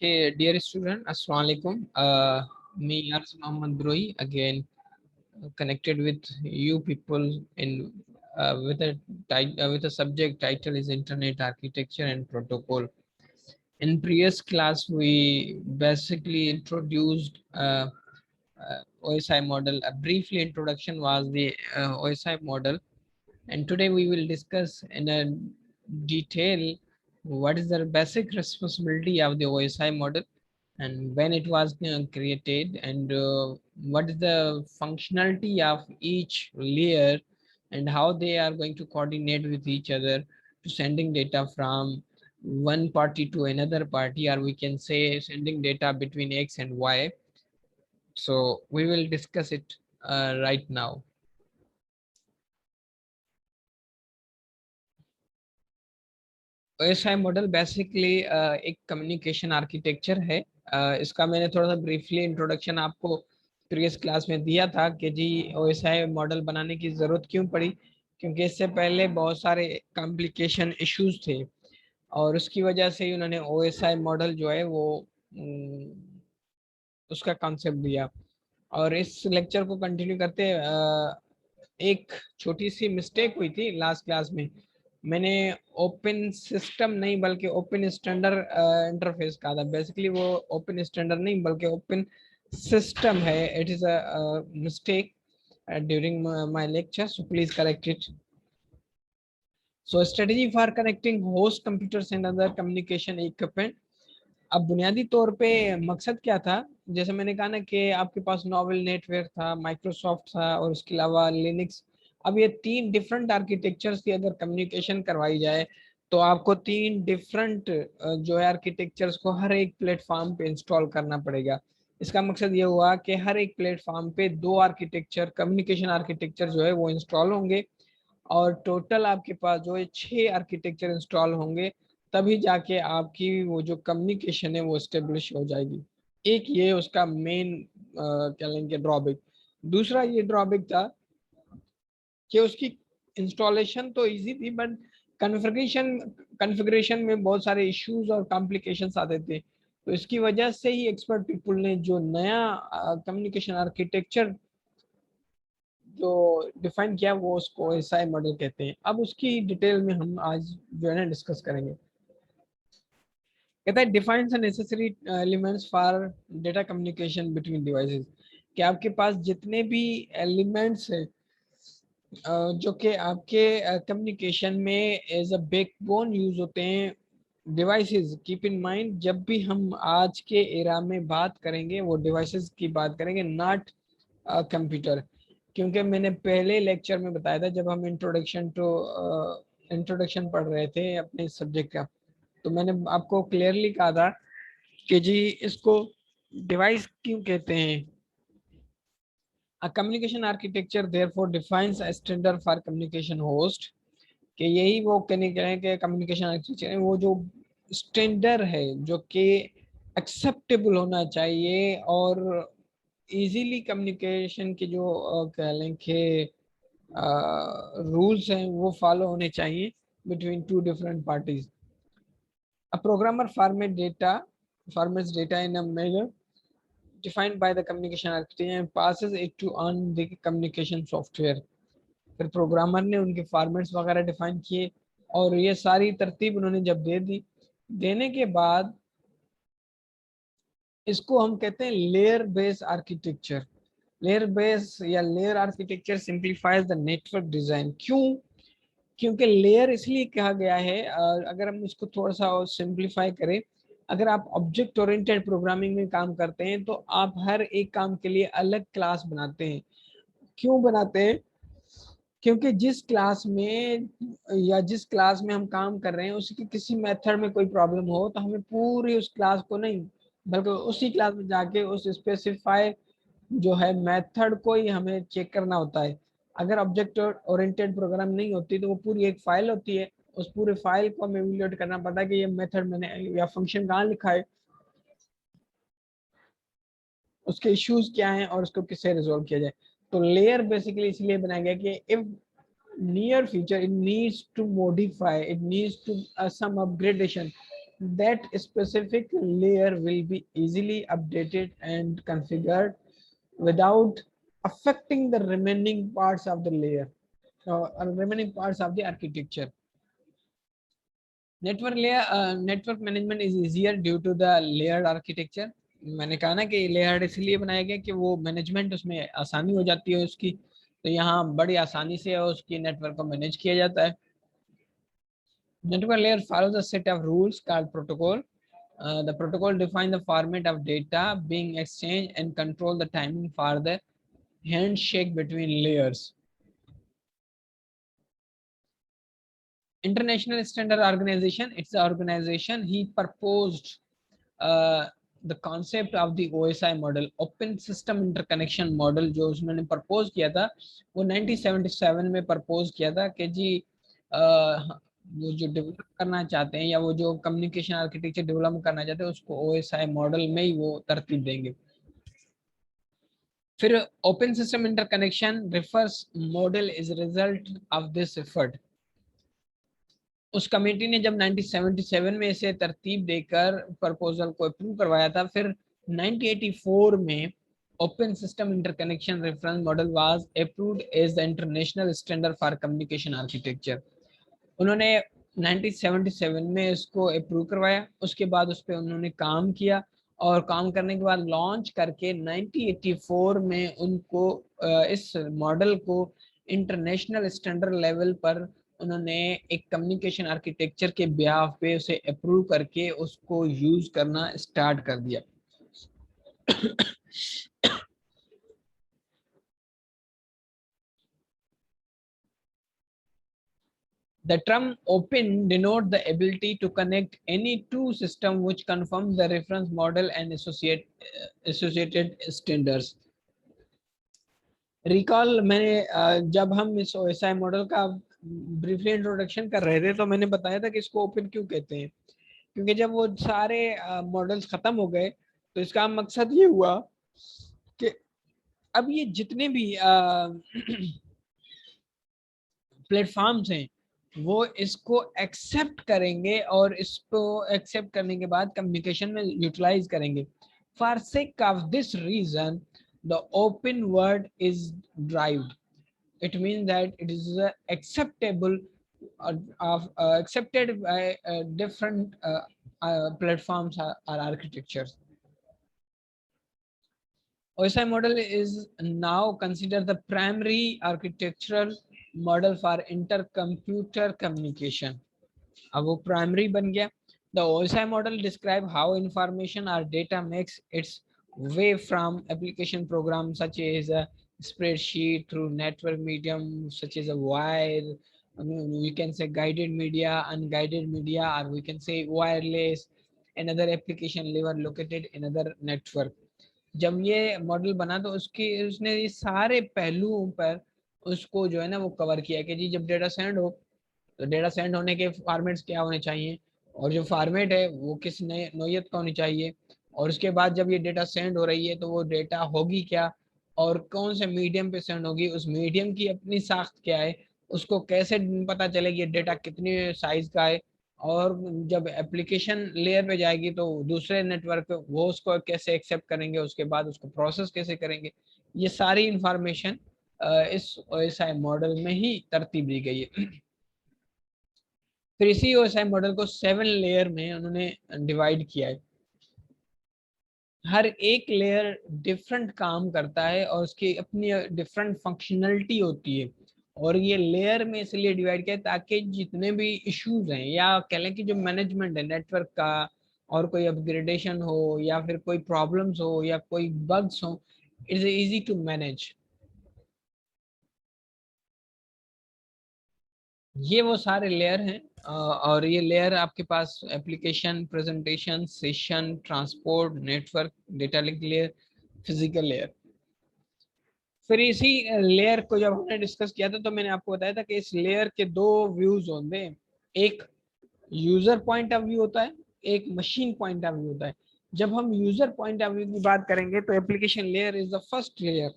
Okay, dear student, Assalamu alaikum. Me, Ars Muhammad Broi, again connected with you people in with a subject title is Internet Architecture and Protocol. In previous class, we basically introduced OSI model. A briefly introduction was the OSI model, and today we will discuss in a detail what is the basic responsibility of the OSI model and when it was created, and what is the functionality of each layer and how they are going to coordinate with each other to sending data from one party to another party, or we can say sending data between X and Y. So we will discuss it right now. OSI model basically एक communication architecture है। इसका मैंने थोड़ा सा briefly introduction आपको previous class में दिया था कि जी OSI मॉडल बनाने की ज़रूरत क्यों पड़ी, क्योंकि इससे पहले बहुत सारे कॉम्प्लिकेशन इश्यूज थे और उसकी वजह से ही उन्होंने OSI मॉडल जो है वो उसका कॉन्सेप्ट दिया। और इस लेक्चर को कंटिन्यू करते एक छोटी सी मिस्टेक हुई थी लास्ट क्लास में। मैंने ओपन सिस्टम नहीं बल्कि ओपन स्टैंडर्ड इंटरफेस कहा था। बेसिकली वो ओपन स्टैंडर्ड नहीं बल्कि ओपन सिस्टम है। It is a mistake during my lecture, so please correct it. So strategy for connecting host computers and other communication equipment. अब बुनियादी तौर पे मकसद क्या था, जैसे मैंने कहा ना कि आपके पास नोवेल नेटवर्क था, माइक्रोसॉफ्ट था और उसके अलावा लिनक्स। अब ये तीन डिफरेंट आर्किटेक्चर्स की अगर कम्युनिकेशन करवाई जाए तो आपको तीन डिफरेंट जो है आर्किटेक्चर्स को हर एक प्लेटफॉर्म पे इंस्टॉल करना पड़ेगा। इसका मकसद ये हुआ कि हर एक प्लेटफॉर्म पे दो आर्किटेक्चर कम्युनिकेशन आर्किटेक्चर जो है वो इंस्टॉल होंगे और टोटल आपके पास जो है 6 आर्किटेक्चर इंस्टॉल होंगे, तभी जाके आपकी वो जो कम्युनिकेशन है वो एस्टेब्लिश हो जाएगी। एक ये उसका मेन क्या लेंगे ड्रॉबैक। दूसरा ये ड्रॉबैक था कि उसकी इंस्टॉलेशन तो इजी थी बट कॉन्फ़िगरेशन में बहुत सारे इश्यूज और कॉम्प्लिकेशंस आते थे। तो इसकी वजह से ही एक्सपर्ट पीपल ने जो नया कम्युनिकेशन आर्किटेक्चर जो डिफाइन किया वो उसको एसआई मॉडल कहते हैं। अब उसकी डिटेल में हम आज जो है ना डिस्कस करेंगे। कहता है defines necessary elements for data communication between devices, कि आपके पास जितने भी एलिमेंट्स हैं जो कि आपके कम्युनिकेशन में एज अ बैकबोन यूज होते हैं डिवाइसेस। कीप इन माइंड जब भी हम आज के एरा में बात करेंगे वो डिवाइसेस की बात करेंगे, नॉट कंप्यूटर। क्योंकि मैंने पहले लेक्चर में बताया था जब हम इंट्रोडक्शन पढ़ रहे थे अपने सब्जेक्ट का, तो मैंने आपको क्लियरली कहा था कि जी इसको डिवाइस क्यों कहते हैं। A communication architecture therefore defines a standard for communication host, कि यही वो कहने के लिए कि कम्युनिकेशन आर्किटेक्चर है वो जो स्टैंडर्ड है जो कि एक्सेप्टेबल होना चाहिए और इजीली कम्युनिकेशन के जो कह लें कि रूल्स हैं वो फॉलो होने चाहिए between two different parties. A programmer formats data in a manner defined by the communication architecture and passes it to on the communication software। फिर प्रोग्रामर ने उनके फॉर्मेट्स वगैरह डिफाइन किए और ये सारी तरतीब उन्होंने जब दे दी, देने के बाद इसको हम कहते हैं layer based architecture. Layer base या layer architecture simplifies the network design. क्यों? क्योंकि लेयर इसलिए कहा गया है, अगर हम इसको थोड़ा सा और सिंप्लीफाई करें, अगर आप ऑब्जेक्ट ओरिएंटेड प्रोग्रामिंग में काम करते हैं तो आप हर एक काम के लिए अलग क्लास बनाते हैं। क्यों बनाते हैं? क्योंकि जिस क्लास में या जिस क्लास में हम काम कर रहे हैं उसकी किसी मेथड में कोई प्रॉब्लम हो तो हमें पूरी उस क्लास को नहीं बल्कि उसी क्लास में जाके उस स्पेसिफाई जो है मेथड को ही हमें चेक करना होता है। अगर ऑब्जेक्ट ओरिएंटेड प्रोग्राम नहीं होती तो वो पूरी एक फाइल होती है, उस पूरे फाइल को हमें इवैल्यूएट करना पड़ता है कि ये मेथड मैंने या फंक्शन कहाँ लिखा है, उसके इश्यूज क्या हैं और उसको किससे रिजोल्व किया जाए। तो लेयर बेसिकली इसलिए बनाया गया कि if near future it needs to modify, it needs to some upgradation, that specific layer will be easily updated and configured without affecting the remaining parts of the layer or remaining parts of the architecture. Network management is easier due to the layered architecture. मैंने कहा ना कि layered इसलिए बनाया गया कि वो management उसमें आसानी हो जाती है उसकी, तो यहाँ बड़ी आसानी से उसकी नेटवर्क को मैनेज किया जाता है. Network layer follows a set of rules called protocol. The protocol define the format of data being exchanged and control the timing for the handshake between layers. International Standard Organization, it's the organization he proposed the concept of the OSI model, Open System Interconnection Model, जो उसने propose किया था वो 1977 में propose किया था कि जी वो जो डेवलप करना चाहते हैं या वो जो कम्युनिकेशन आर्किटेक्चर डेवलप करना चाहते हैं उसको OSI मॉडल में ही वो तरतीब देंगे. फिर open system interconnection refers model is result of this effort. उस कमेटी ने जब 1977 में इसे तरतीब देकर प्रपोजल को अप्रूव करवाया था, फिर 1984 में open system interconnection reference model was approved as the international standard for communication architecture. उन्होंने 1977 में इसको अप्रूव करवाया, उसके बाद उस पर उन्होंने काम किया और काम करने के बाद लॉन्च करके 1984 में उनको इस मॉडल को इंटरनेशनल स्टैंडर्ड लेवल पर उन्होंने एक कम्युनिकेशन आर्किटेक्चर के बिहाफ पे उसे अप्रूव करके उसको यूज करना स्टार्ट कर दिया. The term open denotes the ability to connect any two systems which confirms the reference model and associated standards. Recall मैंने जब हम इस OSI मॉडल का ब्रीफली इंट्रोडक्शन कर रहे थे तो मैंने बताया था कि इसको ओपन क्यों कहते हैं, क्योंकि जब वो सारे मॉडल्स खत्म हो गए तो इसका मकसद ये हुआ कि अब ये जितने भी प्लेटफॉर्म्स हैं वो इसको एक्सेप्ट करेंगे और इसको एक्सेप्ट करने के बाद कम्युनिकेशन में यूटिलाइज करेंगे. For sake of this reason the open word is derived. It means that it is acceptable accepted by different platforms or architectures. OSI model is now considered the primary architectural model for intercomputer communication. अब वो primary बन गया. The OSI model describe how information or data makes its way from application programs such as a spreadsheet through network medium such as a wire, we can say guided media, unguided media, or we can say wireless, another application layer located in another network. जब ये model बना तो उसने ये सारे पहलुओं पर उसको जो है ना वो कवर किया कि जी जब डेटा सेंड हो तो डेटा सेंड होने के फॉर्मेट्स क्या होने चाहिए और जो फॉर्मेट है वो किस नौयत का होनी चाहिए, और उसके बाद जब ये डेटा सेंड हो रही है तो वो डेटा होगी क्या और कौन से मीडियम पे सेंड होगी, उस मीडियम की अपनी साख्त क्या है, उसको कैसे पता चलेगी डेटा कितनी साइज का है, और जब एप्लीकेशन लेयर पे जाएगी तो दूसरे नेटवर्क पे वो उसको कैसे एक्सेप्ट करेंगे, उसके बाद उसको प्रोसेस कैसे करेंगे. ये सारी इंफॉर्मेशन इस OSI मॉडल में ही तरतीब दी गई है. फिर इसी OSI मॉडल को 7 लेयर में उन्होंने डिवाइड किया है. हर एक लेयर डिफरेंट काम करता है और उसकी अपनी डिफरेंट फंक्शनलिटी होती है, और ये लेयर में इसलिए डिवाइड किया ताकि जितने भी इश्यूज हैं या कह लें कि जो मैनेजमेंट है नेटवर्क का और कोई अपग्रेडेशन हो या फिर कोई प्रॉब्लम्स हो या कोई बग्स हो, इट्स इजी टू मैनेज. ये वो सारे लेयर हैं और ये लेयर आपके पास application, presentation, session, transport, network, data link layer, physical layer. फिर इसी लेयर को जब हमने डिस्कस किया था तो मैंने आपको बताया था कि इस लेयर के दो व्यूज होते हैं, एक यूजर पॉइंट ऑफ व्यू होता है, एक मशीन पॉइंट ऑफ व्यू होता है. जब हम यूजर पॉइंट ऑफ व्यू की बात करेंगे तो application layer is the first layer,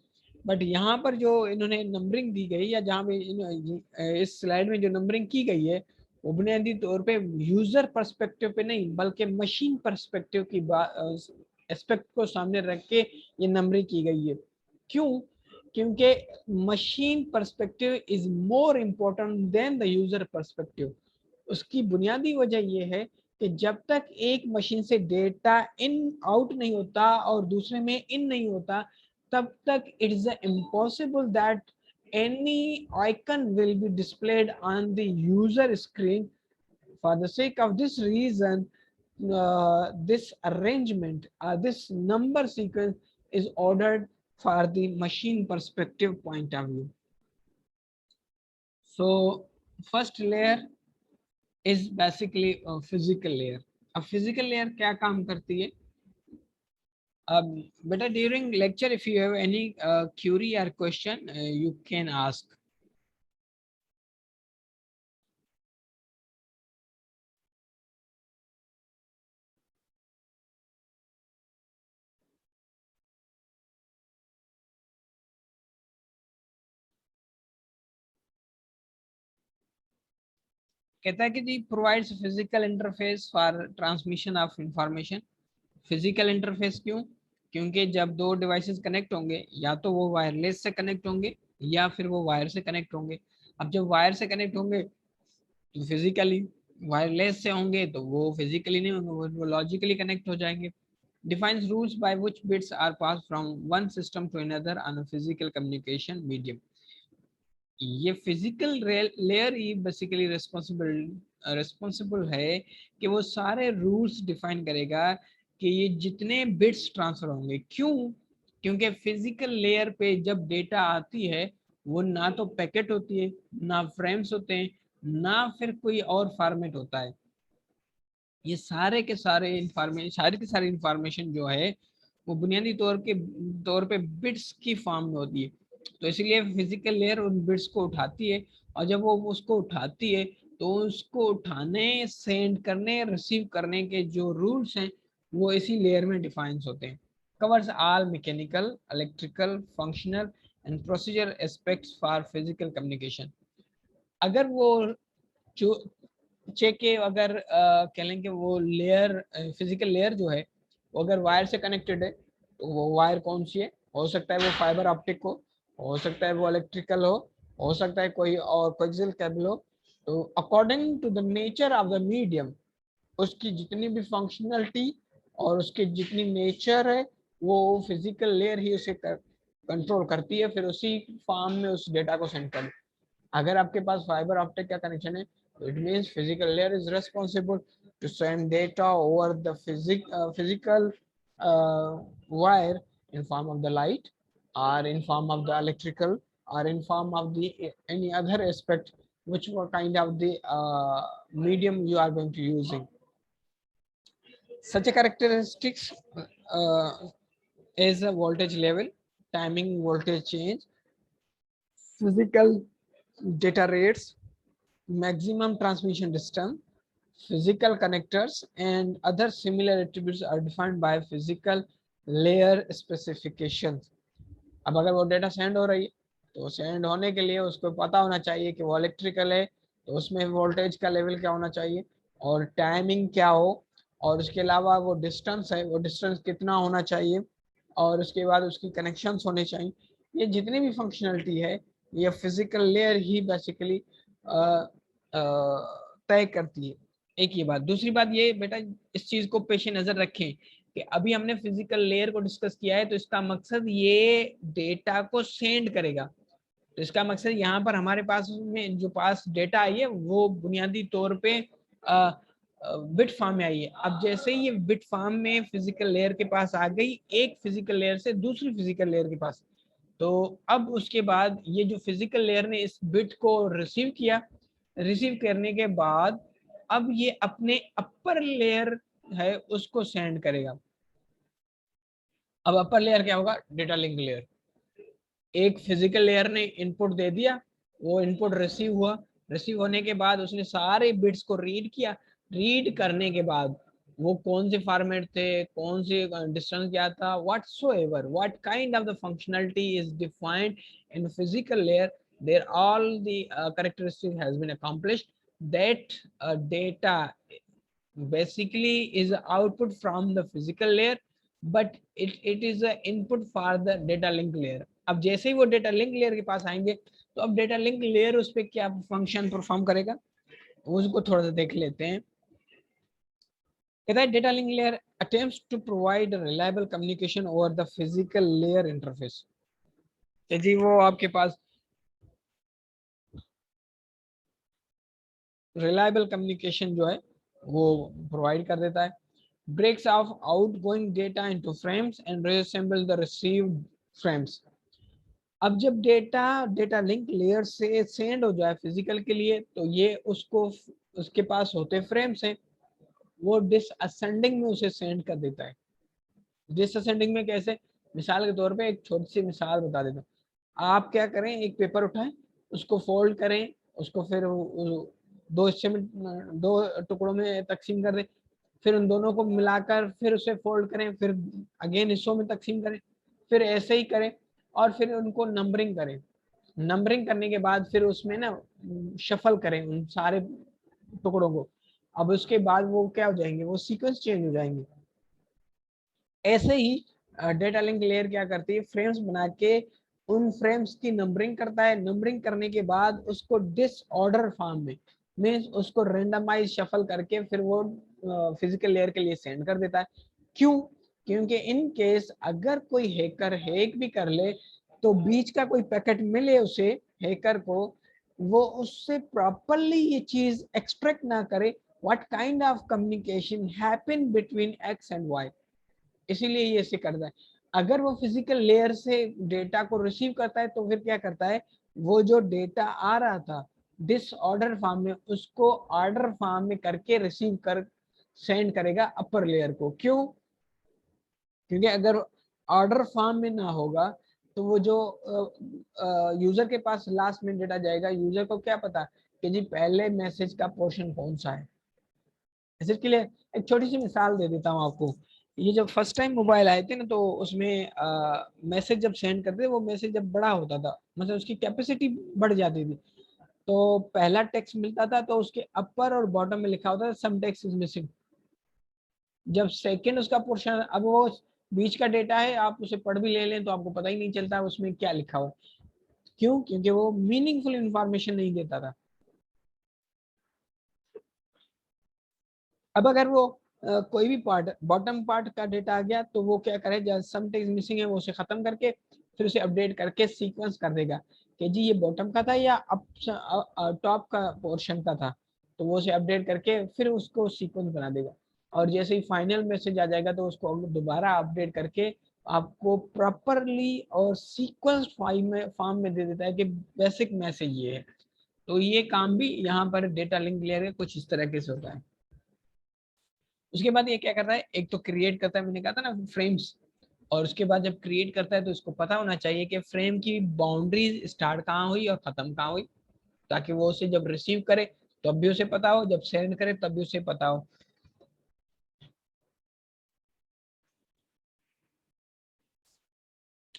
but यहाँ पर जो इन्होंने नंबरिंग दी गई या जहाँ पे इस स्लाइड में जो नंबरिंग की गई है वो बुनियादी तौर पे यूजर पर्सपेक्टिव पे नहीं बल्कि मशीन पर्सपेक्टिव की एस्पेक्ट को सामने रख के ये नंबरिंग की गई है। क्यों? क्योंकि machine perspective is more important then the user perspective. उसकी बुनियादी वजह यह है कि जब तक एक मशीन से डेटा इन आउट नहीं होता और दूसरे में इन नहीं होता, तब तक it is impossible that any icon will be displayed on the user screen. For the sake of this reason, this arrangement, this number sequence is ordered for the machine perspective point of view. So first layer is basically a physical layer. अब physical layer क्या काम करती है? Beta, during lecture if you have any query or question, you can ask. कहता है कि जी provides physical interface for transmission of information. Physical interface क्यों? क्योंकि जब दो डिवाइसेस कनेक्ट होंगे या तो वो वायरलेस से कनेक्ट होंगे या फिर वो वायर से कनेक्ट होंगे। अब जब वायर से कनेक्ट होंगे तो फिजिकली, वायरलेस से होंगे तो वो फिजिकली नहीं होंगे, वो लॉजिकली कनेक्ट हो जाएंगे। Defines rules by which bits are pass from one system to another on a physical communication medium. ये फिजिकल लेयर ही बेसिकली रिस्पॉन्सिबल है कि वो सारे रूल्स डिफाइन करेगा कि ये जितने बिट्स ट्रांसफर होंगे। क्यों? क्योंकि फिजिकल लेयर पे जब डेटा आती है वो ना तो पैकेट होती है, ना फ्रेम्स होते हैं, ना फिर कोई और फॉर्मेट होता है। ये सारे के सारे इंफॉर्मेशन जो है वो बुनियादी तौर पे बिट्स की फॉर्म में होती है। तो इसलिए फिजिकल लेयर उन बिट्स को उठाती है और जब वो उसको उठाती है तो उसको उठाने, सेंड करने, रिसीव करने के जो रूल्स हैं वो इसी लेयर में डिफाइंस होते हैं। Covers all mechanical, electrical, functional and procedure aspects for physical communication. अगर वो जो चेक के अगर कह लें कि वो लेयर, फिजिकल लेयर जो है वो अगर वायर से कनेक्टेड है तो वो वायर कौन सी है? हो सकता है वो फाइबर ऑप्टिक हो सकता है वो इलेक्ट्रिकल हो सकता है कोई और कोएक्सियल केबल हो। तो according to the nature of the medium उसकी जितनी भी फंक्शनलिटी और उसकी जितनी नेचर है वो फिजिकल लेयर ही उसे कंट्रोल करती है, फिर उसी फॉर्म में उस डेटा को सेंड कर। अगर आपके पास फाइबर ऑप्टिक का कनेक्शन है तो it means physical layer is responsible to send data over the physical wire in form of the light or in form of the electrical or in form of the any other aspect which were kind of the medium you are going to using. Such a characteristics is a voltage level, timing voltage change, physical data rates, maximum transmission distance, physical connectors and other similar attributes are defined by physical layer specifications. अब अगर वो data send हो रही है तो send होने के लिए उसको पता होना चाहिए कि वो इलेक्ट्रिकल है तो उसमें वोल्टेज का लेवल क्या होना चाहिए और टाइमिंग क्या हो, और उसके अलावा वो डिस्टेंस है, वो डिस्टेंस कितना होना चाहिए, और उसके बाद उसकी कनेक्शंस होने चाहिए। ये जितनी भी फंक्शनलिटी है ये फिजिकल लेयर ही बेसिकली तय करती है। एक ये बात। दूसरी बात ये बेटा, इस चीज को पेश नजर रखें कि अभी हमने फिजिकल लेयर को डिस्कस किया है तो इसका मकसद ये डेटा को सेंड करेगा। तो इसका मकसद यहाँ पर हमारे पास में जो पास डेटा आई है वो बुनियादी तौर पे बिट फॉर्म में आई है। अब जैसे ही ये बिट फॉर्म में फिजिकल लेयर के पास आ गई, एक फिजिकल लेयर से दूसरी फिजिकल लेयर के पास, तो अब उसके बाद ये जो फिजिकल लेयर ने इस बिट को रिसीव किया, रिसीव करने के बाद अब ये अपने अपर लेयर है उसको सेंड करेगा। अब अपर लेयर क्या होगा? Data link layer. एक फिजिकल लेयर ने इनपुट दे दिया, वो इनपुट रिसीव हुआ, रिसीव होने के बाद उसने सारे बिट्स को रीड किया, रीड करने के बाद वो कौन से फॉर्मेट थे, कौन से डिस्टेंस क्या था, whatsoever what kind of the functionality is defined in physical layer, there all the characteristic has been accomplished that data basically is output from the physical layer, but it is a input for the data link layer. अब जैसे ही वो data link layer के पास आएंगे तो अब data link layer उस पर क्या फंक्शन परफॉर्म करेगा उसको थोड़ा सा देख लेते हैं। कहता है data link layer attempts to provide a reliable communication over the physical layer interface। जी वो आपके पास रिलायबल कम्युनिकेशन जो है वो प्रोवाइड कर देता है। Breaks of outgoing data into frames and reassemble the received frames. अब जब डेटा लिंक लेयर से सेंड हो जाए फिजिकल के लिए तो ये उसको उसके पास होते फ्रेम्स हैं, वो डिसअसेंडिंग में उसे सेंड कर देता है। डिसअसेंडिंग में कैसे, मिसाल के तौर पे एक छोटी सी मिसाल बता देता हूँ। आप क्या करें, एक पेपर उठाएं, उसको फोल्ड करें, उसको फिर दो हिस्से में, दो टुकड़ों में तकसीम कर दें, फिर उन दोनों को मिलाकर फिर उसे फोल्ड करें, फिर अगेन हिस्सों में तकसीम करें, फिर ऐसे ही करें और फिर उनको नंबरिंग करें। नंबरिंग करने के बाद फिर उसमें ना शफल करें उन सारे टुकड़ों को। अब उसके बाद वो क्या हो जाएंगे, वो सीक्वेंस चेंज हो जाएंगे। ऐसे ही डेटा लिंक लेयर क्या करती है, फ्रेम्स बना के उन फ्रेम्स की नंबरिंग करता है। नंबरिंग करने के बाद उसको डिसऑर्डर फॉर्म में मीन्स उसको रेंडमाइज शफल करके फिर वो फिजिकल लेयर के लिए सेंड कर देता है। क्यों, क्योंकि इन केस अगर कोई हैकर हैक भी कर ले तो बीच का कोई पैकेट मिले उसे हैकर को, वो उससे प्रॉपरली ये चीज एक्सट्रैक्ट ना करे what kind of communication happen between X and Y. इसीलिए ये ऐसे करता है। अगर वो फिजिकल लेयर से डेटा को रिसीव करता है तो फिर क्या करता है, वो जो डेटा आ रहा था डिसऑर्डर फॉर्म में उसको ऑर्डर फॉर्म में करके रिसीव कर सेंड करेगा अपर लेयर को। क्यों, क्योंकि अगर ऑर्डर फॉर्म में ना होगा तो वो जो यूजर के पास लास्ट में डेटा जाएगा, यूजर को क्या पता कि जी पहले मैसेज का पोर्शन कौन सा है। मैसेज के लिए एक छोटी सी मिसाल दे देता हूँ आपको। ये जब फर्स्ट टाइम मोबाइल आए थे ना तो उसमें मैसेज जब सेंड करते वो मैसेज जब बड़ा होता था, मतलब उसकी कैपेसिटी बढ़ जाती थी, तो पहला टेक्स्ट मिलता था तो उसके अपर और बॉटम में लिखा होता था सम टेक्स्ट इज मिसिंग। जब सेकंड उसका पोर्शन, अब वो बीच का डेटा है, आप उसे पढ़ भी ले लें तो आपको पता ही नहीं चलता उसमें क्या लिखा हुआ। क्यों, क्योंकि वो मीनिंगफुल इंफॉर्मेशन नहीं देता था। अब अगर वो कोई भी पार्ट बॉटम पार्ट का डेटा आ गया तो वो क्या करे, जब सम टेक्स्ट मिसिंग है वो उसे खत्म करके फिर उसे अपडेट करके सीक्वेंस कर देगा कि जी ये बॉटम का था या अप टॉप का पोर्शन का था, तो वो उसे अपडेट करके फिर उसको सीक्वेंस बना देगा। और जैसे ही फाइनल मैसेज आ जाएगा तो उसको दोबारा अपडेट करके आपको प्रॉपरली और सीक्वेंस फॉर्म में दे देता है कि बेसिक मैसेज ये है। तो ये काम भी यहाँ पर डेटा लिंक लेयर के कुछ इस तरीके से होता है। उसके बाद ये क्या करता है, एक तो क्रिएट करता है, मैंने कहा था ना फ्रेम्स, और उसके बाद जब क्रिएट करता है तो इसको पता होना चाहिए कि फ्रेम की बाउंड्री स्टार्ट कहाँ हुई और खत्म कहाँ हुई, ताकि वो उसे जब रिसीव करे तब भी उसे पता हो, जब सेंड करे तब भी उसे पता हो।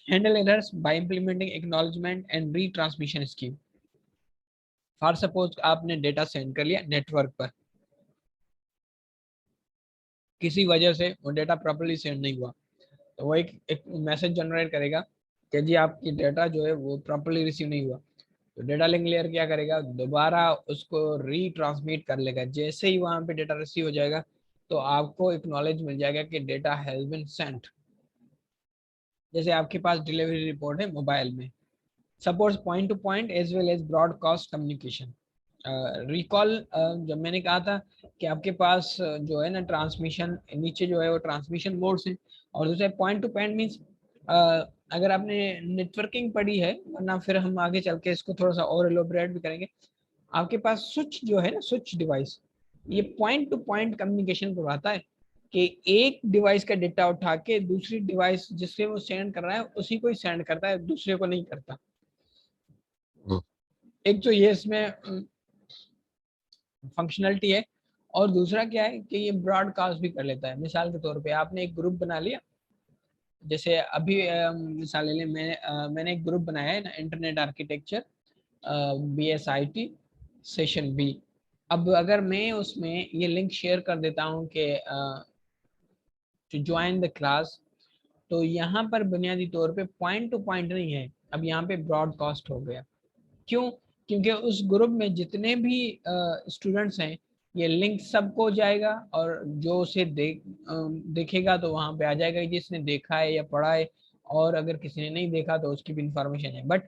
Handle errors by implementing acknowledgement and retransmission scheme. For suppose आपने डेटा सेंड कर लिया नेटवर्क पर, किसी वजह से वो डेटा प्रॉपर्ली सेंड नहीं हुआ, तो वो एक मैसेज जनरेट करेगा कि जी आपकी डेटा जो है वो प्रॉपर्ली रिसीव नहीं हुआ। तो डेटा लिंक लेयर क्या करेगा, दोबारा उसको रीट्रांसमिट कर लेगा। जैसे ही वहां पे डेटा रिसीव हो जाएगा तो आपको एक्नॉलेज मिल जाएगा कि डेटा हैज बीन सेंट। जैसे आपके पास डिलीवरी रिपोर्ट है मोबाइल में, supports point to point as well as broadcast communication. Recall, जब मैंने कहा था कि आपके पास जो है ना ट्रांसमिशन नीचे जो है वो ट्रांसमिशन मोड्स हैं, और दूसरे पॉइंट टू पॉइंट मीन्स अगर आपने नेटवर्किंग पढ़ी है, वरना फिर हम आगे चल के इसको थोड़ा सा और एलोबरेट भी करेंगे। आपके पास स्विच जो है ना, स्विच डिवाइस, ये पॉइंट टू पॉइंट कम्युनिकेशन करवाता है कि एक डिवाइस का डेटा उठा के दूसरी डिवाइस जिससे वो सेंड कर रहा है उसी को ही सेंड करता है, दूसरे को नहीं करता। एक तो ये इसमें फंक्शनलिटी है, और दूसरा क्या है कि ये ब्रॉडकास्ट भी कर लेता है। मिसाल के तौर पे आपने एक ग्रुप बना लिया, जैसे अभी मिसाल ले लें, मैंने एक ग्रुप बनाया है ना, internet architecture BSIT session B. अब अगर मैं उसमें ये लिंक शेयर कर देता हूँ कि टू ज्वाइन द क्लास, तो यहाँ पर बुनियादी तौर पे पॉइंट टू पॉइंट नहीं है, अब यहाँ पे ब्रॉडकास्ट हो गया। क्यों? क्योंकि उस ग्रुप में जितने भी स्टूडेंट्स हैं, ये लिंक सबको जाएगा, और जो उसे देखेगा तो वहां पे आ जाएगा जिसने देखा है या पढ़ा है, और अगर किसी ने नहीं देखा तो उसकी भी इंफॉर्मेशन है, बट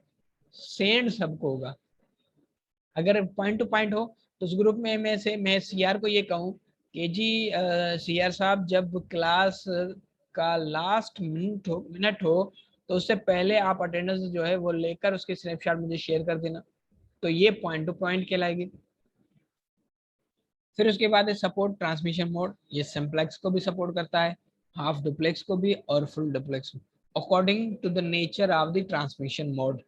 सेंड सबको होगा। अगर पॉइंट टू पॉइंट हो तो उस ग्रुप में मैं सीआर को ये कहूँ कि जी सीआर साहब, जब क्लास का लास्ट मिनट हो तो उससे पहले आप अटेंडेंस जो है वो लेकर उसके स्नैपशॉट मुझे शेयर कर देना, तो ये पॉइंट टू पॉइंट कहलाएगी। फिर उसके बाद है सपोर्ट ट्रांसमिशन मोड, ये सिंप्लेक्स को भी सपोर्ट करता है, हाफ डुप्लेक्स को भी और फुल डुप्लेक्स को, according to the nature of the transmission mode.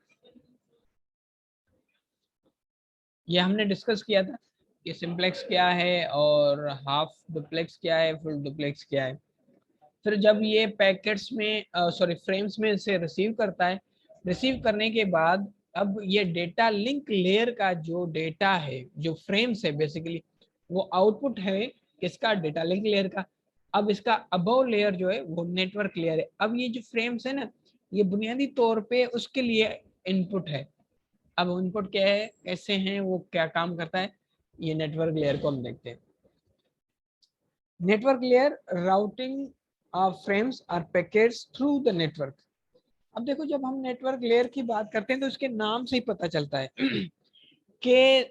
ये हमने डिस्कस किया था कि सिंप्लेक्स क्या है और हाफ डुप्लेक्स क्या है, फुल डुप्लेक्स क्या है। फिर जब ये पैकेट्स में सॉरी फ्रेम्स में इसे रिसीव करता है, रिसीव करने के बाद अब ये डेटा लिंक लेयर का जो डेटा है, जो फ्रेम्स है बेसिकली, वो आउटपुट है किसका? डेटा लिंक लेयर का। अब इसका अबव लेयर जो है वो नेटवर्क लेयर है। अब ये जो फ्रेम्स है ना, ये बुनियादी तौर पे उसके लिए इनपुट है। अब इनपुट क्या है, कैसे हैं, वो क्या काम करता है, ये नेटवर्क लेयर को हम देखते हैं। Network layer routing frames or packets through the network. अब देखो, जब हम नेटवर्क लेयर की बात करते हैं तो इसके नाम से ही पता चलता है कि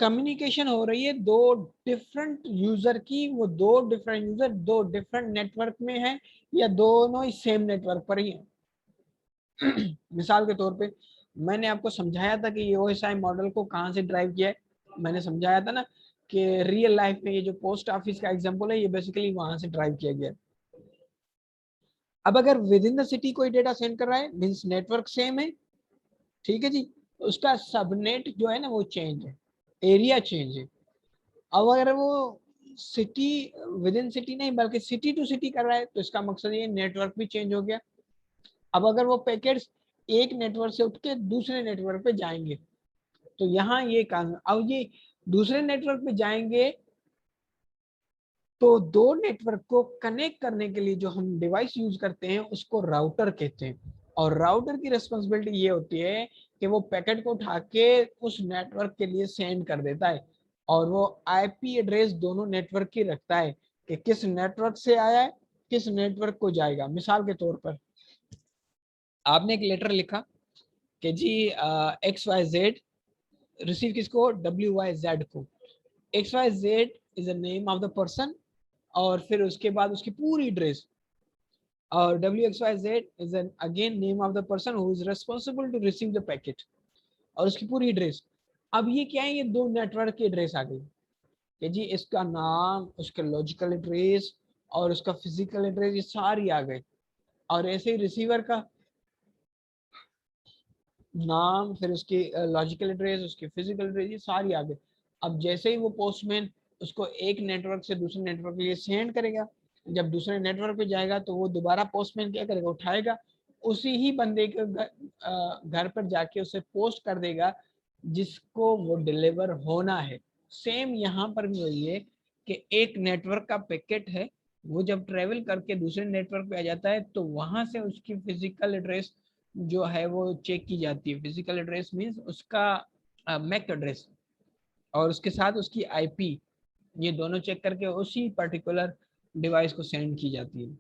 कम्युनिकेशन हो रही है दो डिफरेंट यूजर की, वो दो डिफरेंट यूजर दो डिफरेंट नेटवर्क में है, या दोनों ही सेम नेटवर्क पर ही है। मिसाल के तौर पे मैंने आपको समझाया था कि ये ओएसआई मॉडल को कहाँ से ड्राइव किया है। मैंने समझाया था ना कि रियल लाइफ में ये जो पोस्ट ऑफिस का एग्जांपल है, ये बेसिकली वहां से ड्राइव किया गया। अब अगर विद इन द सिटी कोई डेटा सेंड कर रहा है, मीन्स नेटवर्क सेम है, ठीक है जी, उसका सबनेट जो है ना वो चेंज है, एरिया चेंज है। अब अगर वो सिटी विद इन सिटी नहीं बल्कि सिटी टू सिटी कर रहा है, तो इसका मकसद ये नेटवर्क भी चेंज हो गया। अब अगर वो पैकेट्स एक नेटवर्क से उठ के दूसरे नेटवर्क पे जाएंगे, तो यहाँ ये काम, अब ये दूसरे नेटवर्क पे जाएंगे तो दो नेटवर्क को कनेक्ट करने के लिए जो हम डिवाइस यूज करते हैं उसको राउटर कहते हैं। और राउटर की रिस्पॉन्सिबिलिटी ये होती है कि वो पैकेट को उठा के उस नेटवर्क के लिए सेंड कर देता है, और वो आईपी एड्रेस दोनों नेटवर्क की रखता है कि किस नेटवर्क से आया है, किस नेटवर्क को जाएगा। मिसाल के तौर पर आपने एक लेटर लिखा कि जी XYZ रिसीव किसको? WYZ को। XYZ is the name of the person, और फिर उसके बाद उसकी पूरी एड्रेस, और WXYZ is an again name of the person who is responsible to receive the packet, और उसकी पूरी एड्रेस। अब ये क्या है, ये दो नेटवर्क की एड्रेस आ गई कि जी इसका नाम, उसका लॉजिकल एड्रेस और उसका फिजिकल एड्रेस, ये सारी आ गई। और ऐसे ही रिसीवर का नाम, फिर उसकी लॉजिकल एड्रेस, उसकी फिजिकल एड्रेस, ये सारी आ गई। अब जैसे ही वो पोस्टमैन उसको एक नेटवर्क से दूसरे नेटवर्क के लिए सेंड करेगा, जब दूसरे नेटवर्क पे जाएगा तो वो दोबारा पोस्टमैन क्या करेगा, उठाएगा, उसी ही बंदे के घर पर जाके उसे पोस्ट कर देगा जिसको वो डिलीवर होना है। सेम यहाँ पर भी वही है कि एक नेटवर्क का पैकेट है, वो जब ट्रेवल करके दूसरे नेटवर्क पे आ जाता है तो वहां से उसकी फिजिकल एड्रेस जो है वो चेक की जाती है। फिजिकल एड्रेस मीन्स उसका मैक एड्रेस, और उसके साथ उसकी आईपी, ये दोनों चेक करके उसी पर्टिकुलर डिवाइस को सेंड की जाती है।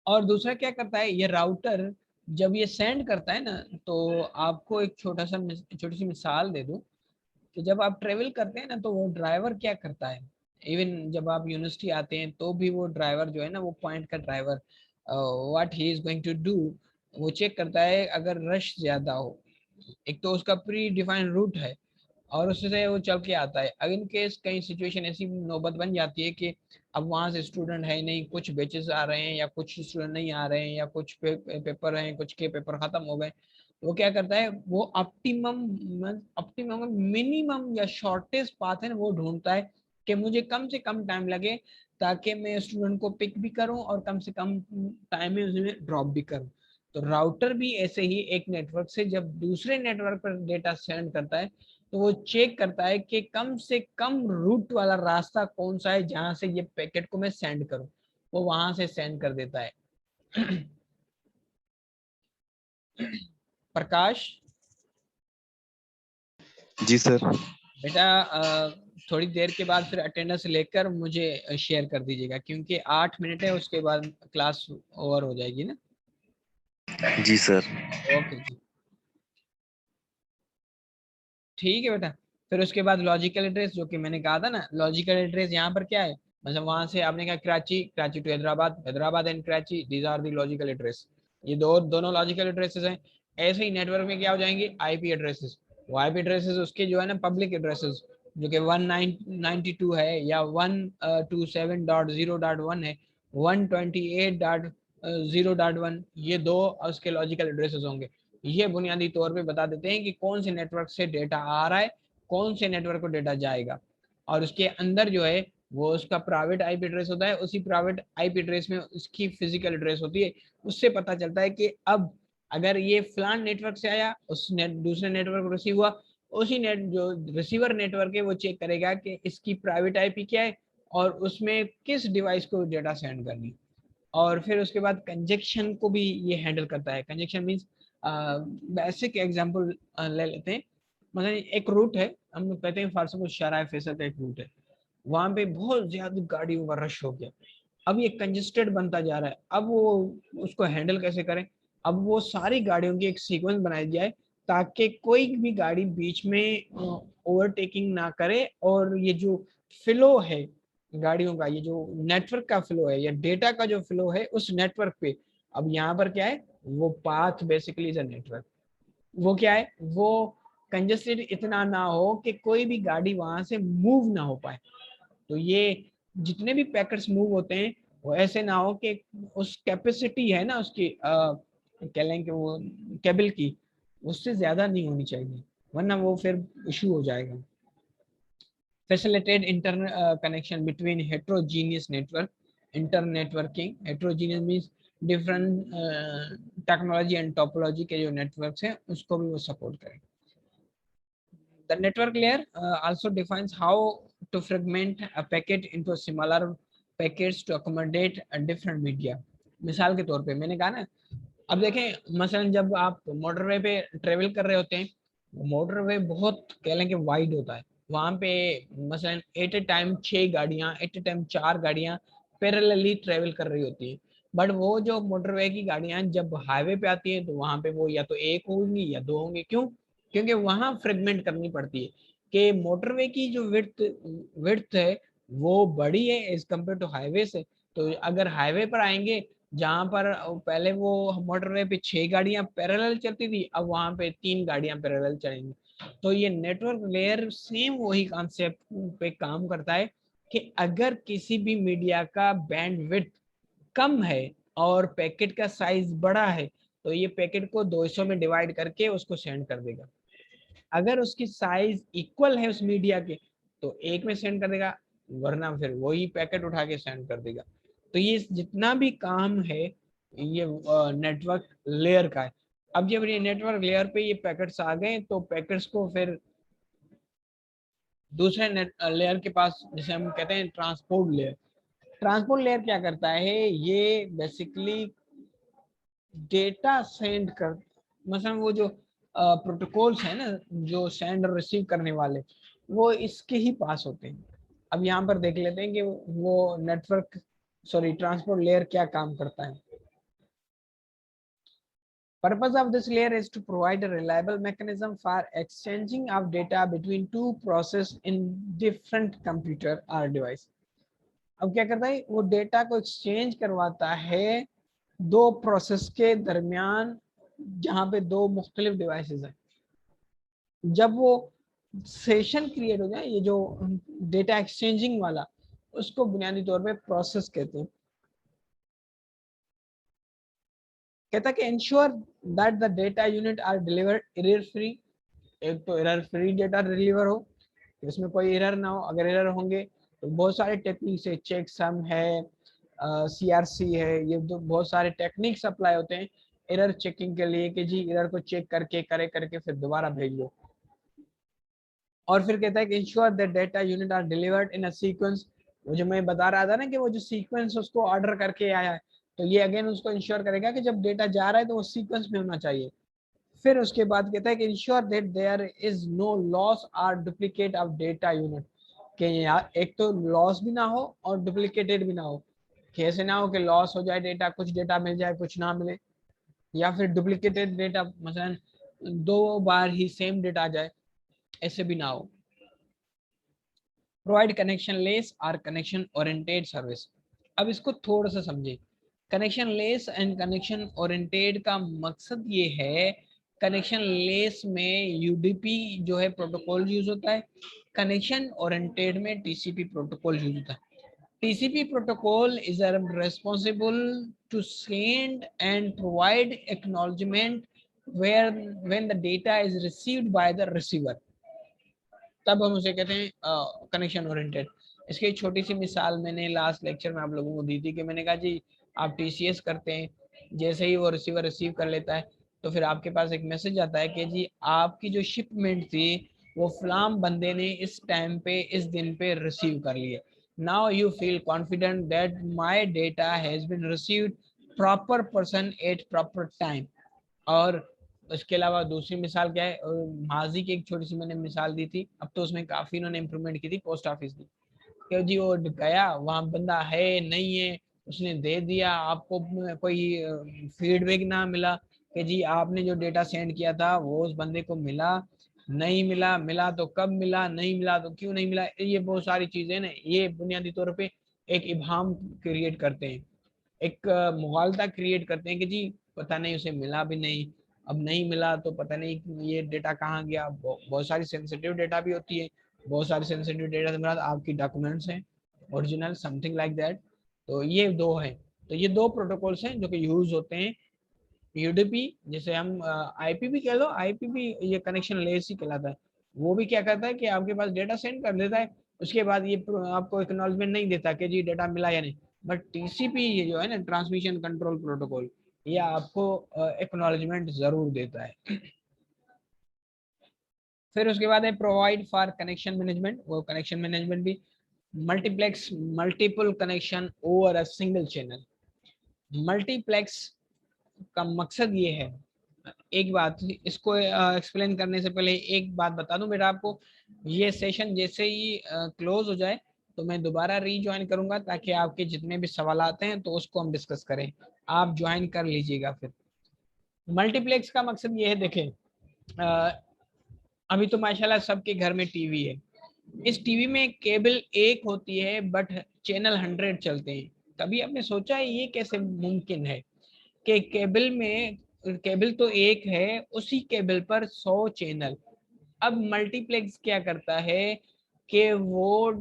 और दूसरा क्या करता है ये राउटर, जब ये सेंड करता है ना, तो आपको एक छोटी सी मिसाल दे दूं कि जब आप ट्रेवल करते हैं ना तो वो ड्राइवर क्या करता है, इवन जब आप यूनिवर्सिटी आते हैं तो भी वो ड्राइवर जो है ना, वो पॉइंट का driver, what he is going to do, वो चेक करता है अगर रश ज्यादा हो, एक तो उसका प्री डिफाइंड रूट है, और उससे वो चल के आता है। अगर इन केस कहीं सिचुएशन ऐसी नौबत बन जाती है कि अब वहां से स्टूडेंट है नहीं, कुछ बेचेस आ रहे हैं या कुछ स्टूडेंट नहीं आ रहे हैं, या कुछ पेपर हैं, कुछ के पेपर खत्म हो गए, तो वो क्या करता है, वो ऑप्टिमम मिनिमम या शॉर्टेस्ट पाथ है ना वो ढूंढता है कि मुझे कम से कम टाइम लगे, ताकि मैं स्टूडेंट को पिक भी करूं और कम से कम टाइम में उन्हें ड्रॉप भी करूं। तो राउटर भी ऐसे ही एक नेटवर्क से जब दूसरे नेटवर्क पर डेटा सेंड करता है, तो वो चेक करता है कि कम से कम रूट वाला रास्ता कौन सा है जहां से ये पैकेट को मैं सेंड करूं, वो वहां से सेंड कर देता है। प्रकाश जी सर। बेटा थोड़ी देर के बाद फिर अटेंडेंस लेकर मुझे शेयर कर दीजिएगा, क्योंकि 8 मिनट है, उसके बाद क्लास ओवर हो जाएगी ना। जी सर। ओके जी, ठीक है बेटा। फिर उसके बाद लॉजिकल एड्रेस, जो कि मैंने कहा था ना, लॉजिकल एड्रेस यहाँ पर क्या है, मतलब वहां से आपने कहा Karachi, Karachi to Hyderabad, Hyderabad and Karachi, these are the logical address. ये दोनों लॉजिकल एड्रेसेस हैं। ऐसे ही नेटवर्क में क्या हो जाएंगे, आईपी एड्रेसेस। वो आईपी एड्रेसेस उसके जो है ना पब्लिक एड्रेसेस, जो कि 192 है या 127.0.1 है, 128.0.1, ये दो उसके लॉजिकल एड्रेसेस होंगे। ये बुनियादी तौर पे बता देते हैं कि कौन से नेटवर्क से डेटा आ रहा है, कौन से नेटवर्क को डेटा जाएगा। और उसके अंदर जो है वो उसका प्राइवेट आईपी एड्रेस होता है, उसी प्राइवेट आईपी एड्रेस में उसकी फिजिकल एड्रेस होती है। उससे पता चलता है कि अब अगर ये फलान नेटवर्क से आया, उस दूसरे नेटवर्क को रिसीव हुआ, उसी नेट जो रिसीवर नेटवर्क है वो चेक करेगा कि इसकी प्राइवेट आईपी क्या है और उसमें किस डिवाइस को डेटा सेंड करनी। और फिर उसके बाद कंजेक्शन को भी ये हैंडल करता है। कंजेक्शन मीन्स बेसिक एग्जांपल ले लेते हैं। मतलब एक रूट है, हम लोग कहते हैं फारसों को शाराय फैसल का एक रूट है, वहां पे बहुत ज्यादा गाड़ियों का रश हो गया। अब ये कंजेस्टेड बनता जा रहा है, अब वो उसको हैंडल कैसे करें। अब वो सारी गाड़ियों की एक सीक्वेंस बनाई जाए ताकि कोई भी गाड़ी बीच में ओवरटेकिंग ना करे, और ये जो फ्लो है गाड़ियों का, ये जो नेटवर्क का फ्लो है या डेटा का जो फ्लो है उस नेटवर्क पे, अब यहाँ पर क्या है, वो path basically is a network. वो क्या है, वो कंजेस्टेड इतना ना हो कि कोई भी गाड़ी वहां से मूव ना हो पाए। तो ये जितने भी पैकेट्स मूव होते हैं वो ऐसे ना हो कि उस कैपेसिटी है ना उसकी कह लें कि वो केबल की, उससे ज्यादा नहीं होनी चाहिए, वरना वो फिर इशू हो जाएगा। Facilitate connection between heterogeneous network. Inter-networking, heterogeneous means different technology and topology के जो networks हैं उसको भी वो support करें। The network layer also defines how to fragment a packet into similar packets to accommodate a different media. मिसाल के तौर पे मैंने कहा ना, अब देखें मसलन जब आप मोटरवे पे ट्रेवल कर रहे होते हैं, मोटरवे बहुत कह लें कि वाइड होता है, वहां पे मसलन एट ए टाइम 6 गाड़ियां, एट ए टाइम 4 गाड़ियां पैरेलली ट्रेवल कर रही होती हैं। बट वो जो मोटरवे की गाड़ियां जब हाईवे पे आती हैं तो वहां पे वो या तो एक होंगी या दो होंगे। क्यों? क्योंकि वहां फ्रेगमेंट करनी पड़ती है कि मोटरवे की जो विड्थ विड्थ है वो बड़ी है एज कम्पेयर टू हाईवे से। तो अगर हाईवे पर आएंगे जहां पर पहले वो मोटरवे पे 6 गाड़ियां पैरेलल चलती थी, अब वहां पे 3 गाड़ियां पैरेलल चलेंगी। तो ये नेटवर्क लेयर सेम वही कॉन्सेप्ट पे काम करता है कि अगर किसी भी मीडिया का बैंडविड्थ कम है और पैकेट का साइज बड़ा है तो ये पैकेट को 200 में डिवाइड करके उसको सेंड कर देगा। अगर उसकी साइज इक्वल है उस मीडिया के तो एक में सेंड कर देगा, वरना फिर वही पैकेट उठा के सेंड कर देगा। तो ये जितना भी काम है ये नेटवर्क लेयर का है। अब जब ये नेटवर्क लेयर पे ये पैकेट्स आ गए तो पैकेट्स को फिर दूसरे नेट लेयर के पास, जिसे हम कहते हैं ट्रांसपोर्ट लेयर। ट्रांसपोर्ट लेयर क्या करता है, ये बेसिकली डेटा सेंड कर, मतलब वो जो प्रोटोकॉल्स है ना जो सेंड और रिसीव करने वाले, वो इसके ही पास होते हैं। अब यहाँ पर देख लेते हैं कि वो नेटवर्क सॉरी ट्रांसपोर्ट लेयर क्या काम करता है। Purpose of this layer is to provide a reliable mechanism for exchanging of data between two process in different computer or device। अब क्या करता है, वो डेटा को एक्सचेंज करवाता है दो प्रोसेस के दरमियान जहां पे दो मुख्तलिफ डिवाइसेस हैं। जब वो सेशन क्रिएट हो जाए, ये जो डेटा एक्सचेंजिंग वाला, उसको बुनियादी तौर पे प्रोसेस कहते हैं। कहता है कि ensure that the data unit are delivered error free. एक तो एरर फ्री डेटा डिलीवर हो, इसमें कोई एरर ना हो। अगर एरर होंगे तो बहुत सारे टेक्निक्स है, चेक सम है, CRC है, ये तो बहुत सारे टेक्निक्स अप्लाई होते हैं एरर चेकिंग के लिए कि जी एरर को चेक करके करे करके फिर दोबारा भेज दो। और फिर कहता है कि ensure that data unit are delivered in a sequence. वो जो मैं बता रहा था ना कि वो जो सीक्वेंस उसको ऑर्डर करके आया है, तो ये अगेन उसको इंश्योर करेगा कि जब डेटा जा रहा है तो वो सीक्वेंस में होना चाहिए। फिर उसके बाद कहता है कि ensure that there is no loss or duplicate of data unit, कि यार एक तो लॉस भी ना हो और डुप्लीकेटेड भी ना हो, कि ऐसे ना हो कि लॉस हो जाए डेटा, कुछ डेटा मिल जाए कुछ ना मिले, या फिर डुप्लीकेटेड डेटा मसलन 2 बार ही सेम डेटा आ जाए, ऐसे भी ना हो। प्रोवाइड कनेक्शन लेस और कनेक्शन ओरिएंटेड सर्विस। अब इसको थोड़ा सा समझे। Connection less and connection oriented का मकसद ये है, कनेक्शन लेस में यूडीपी जो है प्रोटोकॉल यूज होता है, कनेक्शन ओरिएंटेड में टीसीपी प्रोटोकॉल यूज होता है। TCP protocol is responsible to send and provide acknowledgement where when the data is received by the receiver, तब हम उसे कहते हैं कनेक्शन ओरिएंटेड। इसकी एक छोटी सी मिसाल मैंने लास्ट लेक्चर में आप लोगों को दी थी कि मैंने कहा जी आप टीसीएस करते हैं, जैसे ही वो रिसीवर रिसीव कर लेता है तो फिर आपके पास एक मैसेज आता है कि जी आपकी जो शिपमेंट थी वो फलाम बंदे ने इस टाइम पे इस दिन पे रिसीव कर लिए। Now you feel confident that my data has been received proper person at proper time. और इसके अलावा दूसरी मिसाल क्या है, माजी की एक छोटी सी मैंने मिसाल दी थी, अब तो उसमें काफी इन्होंने इम्प्रूवमेंट की थी पोस्ट ऑफिस की, कि जी वो गया वहां बंदा है नहीं है, उसने दे दिया, आपको कोई फीडबैक ना मिला कि जी आपने जो डेटा सेंड किया था वो उस बंदे को मिला नहीं मिला, मिला तो कब मिला, नहीं मिला तो क्यों नहीं मिला, ये बहुत सारी चीजें ना, ये बुनियादी तौर पे एक इबाम क्रिएट करते हैं, एक मुगालता क्रिएट करते हैं कि जी पता नहीं उसे मिला भी नहीं, अब नहीं मिला तो पता नहीं ये डेटा कहाँ गया। बहुत सारी सेंसिटिव डेटा भी होती है, बहुत सारी सेंसिटिव डेटा से मेरा आपकी डॉक्यूमेंट्स हैं ओरिजिनल समथिंग लाइक दैट। तो ये दो हैं, तो ये दो प्रोटोकॉल्स हैं जो कि यूज होते हैं। यूडीपी जिसे हम आईपी कह लो, आईपी ये कनेक्शन लेस ही कहलाता है। वो भी क्या करता है कि आपके पास डेटा सेंड कर देता है, उसके बाद ये आपको एक्नॉलेजमेंट नहीं देता कि जी डेटा मिला या नहीं। बट टीसीपी ये जो है ना ट्रांसमिशन कंट्रोल प्रोटोकॉल, ये आपको एक्नॉलेजमेंट जरूर देता है। फिर उसके बाद है प्रोवाइड फॉर कनेक्शन मैनेजमेंट। वो कनेक्शन मैनेजमेंट भी multiplex multiple connection over a single channel. Multiplex का मकसद ये है, एक बात इसको एक्सप्लेन करने से पहले एक बात बता दूं बेटा आपको, ये सेशन जैसे ही क्लोज हो जाए तो मैं दोबारा रीज्वाइन करूंगा ताकि आपके जितने भी सवाल आते हैं तो उसको हम डिस्कस करें, आप ज्वाइन कर लीजिएगा। फिर मल्टीप्लेक्स का मकसद ये है, देखें अभी तो माशाल्लाह सबके घर में टीवी है, इस टीवी में केबल एक होती है बट चैनल 100 चलते हैं। कभी आपने सोचा है ये कैसे मुमकिन है कि केबल में, केबल तो एक है उसी केबल पर 100 चैनल। अब मल्टीप्लेक्स क्या करता है कि वो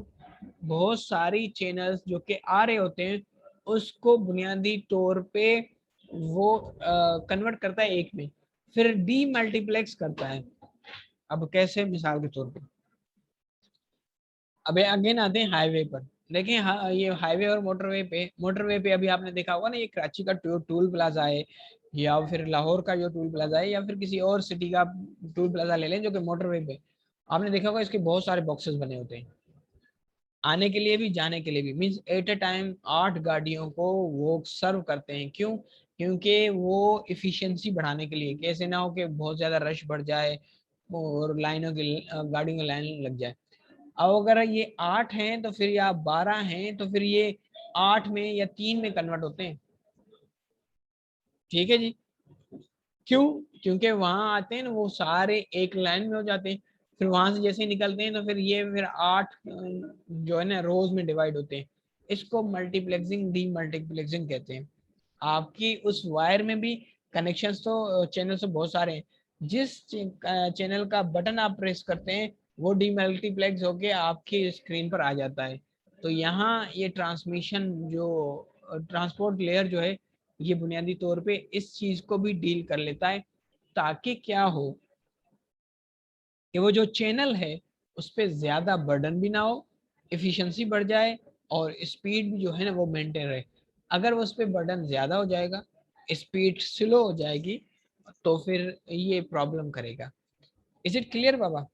बहुत सारी चैनल्स जो कि आ रहे होते हैं उसको बुनियादी तौर पे वो कन्वर्ट करता है एक में, फिर डी मल्टीप्लेक्स करता है। अब कैसे, मिसाल के तौर पे अबे अगेन आते हैं हाईवे पर। देखिए हाँ, ये हाईवे और मोटरवे पे अभी आपने देखा होगा ना, ये कराची का टूल प्लाजा है या फिर लाहौर का जो टूल प्लाजा है या फिर किसी और सिटी का टूल प्लाजा ले लें जो कि मोटरवे पे, आपने देखा होगा इसके बहुत सारे बॉक्सेस बने होते हैं, आने के लिए भी जाने के लिए भी। मीन्स एट अ टाइम 8 गाड़ियों को वो सर्व करते हैं। क्यों? क्योंकि वो इफिशिएंसी बढ़ाने के लिए, कैसे ना हो कि बहुत ज़्यादा रश बढ़ जाए और लाइनों की गाड़ियों की लाइन लग जाए। अब अगर ये 8 हैं तो फिर या 12 हैं तो फिर ये 8 में या 3 में कन्वर्ट होते हैं। ठीक है जी। क्यों? क्योंकि वहां आते हैं ना वो सारे एक लाइन में हो जाते हैं, फिर वहां से जैसे ही निकलते हैं तो फिर ये फिर 8 जो है ना रोज में डिवाइड होते हैं। इसको मल्टीप्लेक्सिंग डी मल्टीप्लेक्सिंग कहते हैं। आपकी उस वायर में भी कनेक्शंस तो चैनल से बहुत सारे हैं, जिस चैनल का बटन आप प्रेस करते हैं वो डीमल्टीप्लेक्स होके आपकी स्क्रीन पर आ जाता है। तो यहाँ ये ट्रांसमिशन जो ट्रांसपोर्ट लेयर जो है ये बुनियादी तौर पे इस चीज को भी डील कर लेता है, ताकि क्या हो कि वो जो चैनल है उस पर ज्यादा बर्डन भी ना हो, एफिशिएंसी बढ़ जाए और स्पीड भी जो है ना वो मेंटेन रहे। अगर उस पर बर्डन ज्यादा हो जाएगा, स्पीड स्लो हो जाएगी, तो फिर ये प्रॉब्लम करेगा। Is it clear Baba?